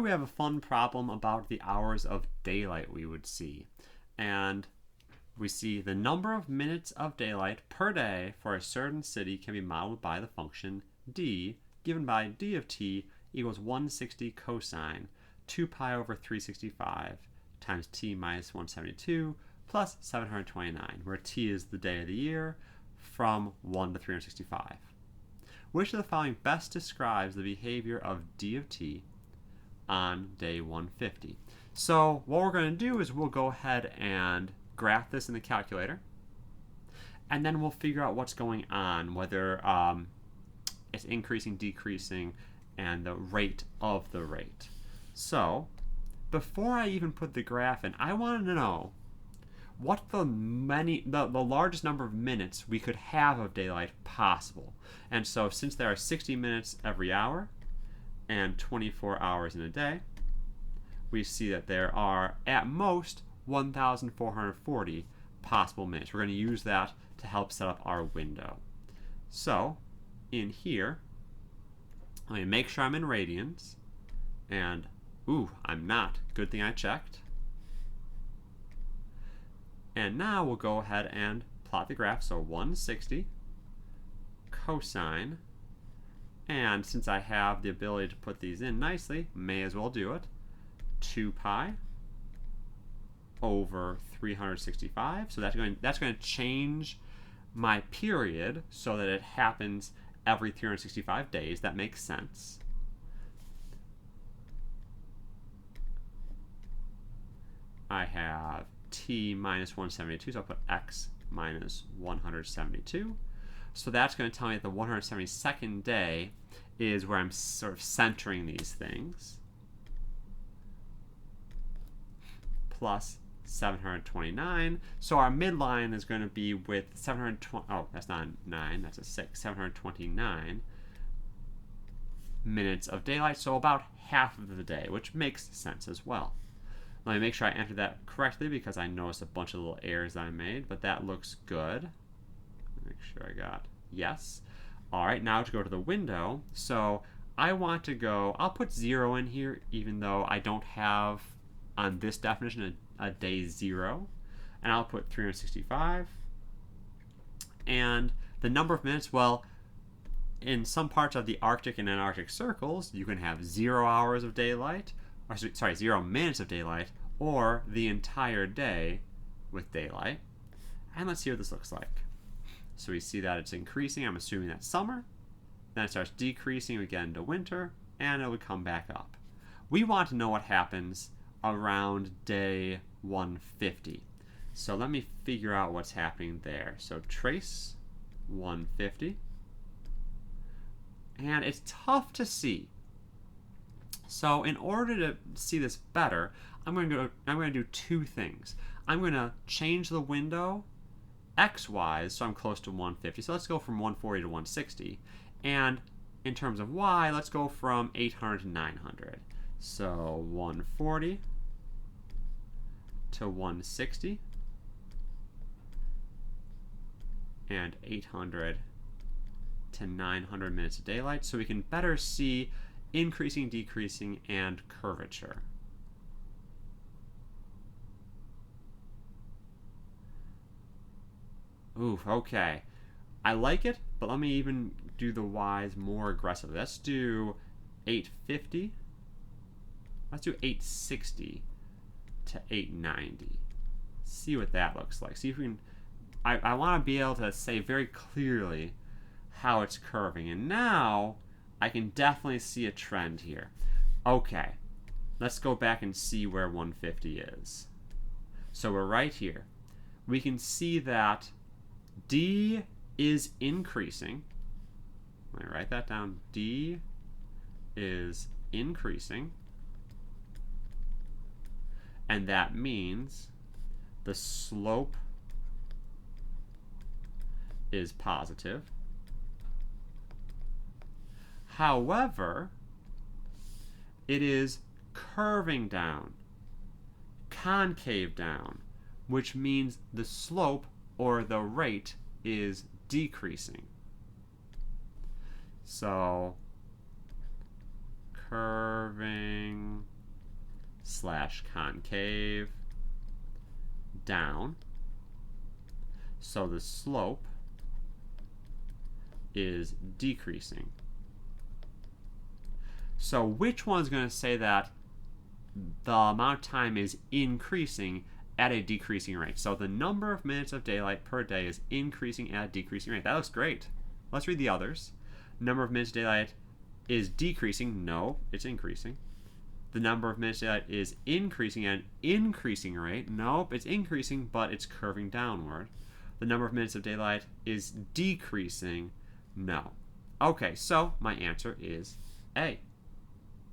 We have a fun problem about the hours of daylight we would see. And we see the number of minutes of daylight per day for a certain city can be modeled by the function d, given by d of t equals 160 cosine 2 pi over 365 times t minus 172 plus 729, where t is the day of the year from 1 to 365. Which of the following best describes the behavior of d of t on day 150? So what we're going to do is we'll go ahead and graph this in the calculator, and then we'll figure out what's going on, whether it's increasing, decreasing, and the rate of the rate. So before I even put the graph in, I want to know what the largest number of minutes we could have of daylight possible. And so since there are 60 minutes every hour and 24 hours in a day, we see that there are at most 1,440 possible minutes. We're going to use that to help set up our window. So in here, let me make sure I'm in radians, and I'm not. Good thing I checked. And now we'll go ahead and plot the graph. So 160 cosine, and since I have the ability to put these in nicely, may as well do it. 2 pi over 365. So that's going to change my period so that it happens every 365 days. That makes sense. I have t minus 172, so I'll put x minus 172. So that's going to tell me that the 172nd day is where I'm sort of centering these things. Plus 729. So our midline is going to be with 720. Oh, that's not 9, that's a 6. 729 minutes of daylight, so about half of the day, which makes sense as well. Let me make sure I entered that correctly because I noticed a bunch of little errors I made, but that looks good. Make sure I got yes. All right, now to go to the window. So I want to go, I'll put 0 in here, even though I don't have on this definition a day 0. And I'll put 365. And the number of minutes, well, in some parts of the Arctic and Antarctic circles, you can have 0 hours of daylight, or sorry, 0 minutes of daylight, or the entire day with daylight. And let's see what this looks like. So we see that it's increasing. I'm assuming that's summer. Then it starts decreasing. We get into winter, and it would come back up. We want to know what happens around day 150. So let me figure out what's happening there. So trace 150. And it's tough to see. So in order to see this better, I'm going to do two things. I'm going to change the window x-wise, so I'm close to 150. So let's go from 140 to 160. And in terms of y, let's go from 800 to 900. So 140 to 160 and 800 to 900 minutes of daylight, so we can better see increasing, decreasing, and curvature. Ooh, okay. I like it, but let me even do the y's more aggressively. Let's do 850. Let's do 860 to 890. See what that looks like. See if we can. I want to be able to say very clearly how it's curving. And now I can definitely see a trend here. Okay, let's go back and see where 150 is. So we're right here. We can see that D is increasing. Let me write that down. D is increasing. And that means the slope is positive. However, it is curving down, concave down, which means the slope or the rate is decreasing. So curving slash concave down. So the slope is decreasing. So which one's going to say that the amount of time is increasing at a decreasing rate? So the number of minutes of daylight per day is increasing at a decreasing rate. That looks great. Let's read the others. Number of minutes of daylight is decreasing. No, it's increasing. The number of minutes of daylight is increasing at an increasing rate. Nope, it's increasing, but it's curving downward. The number of minutes of daylight is decreasing. No. Okay, so my answer is A.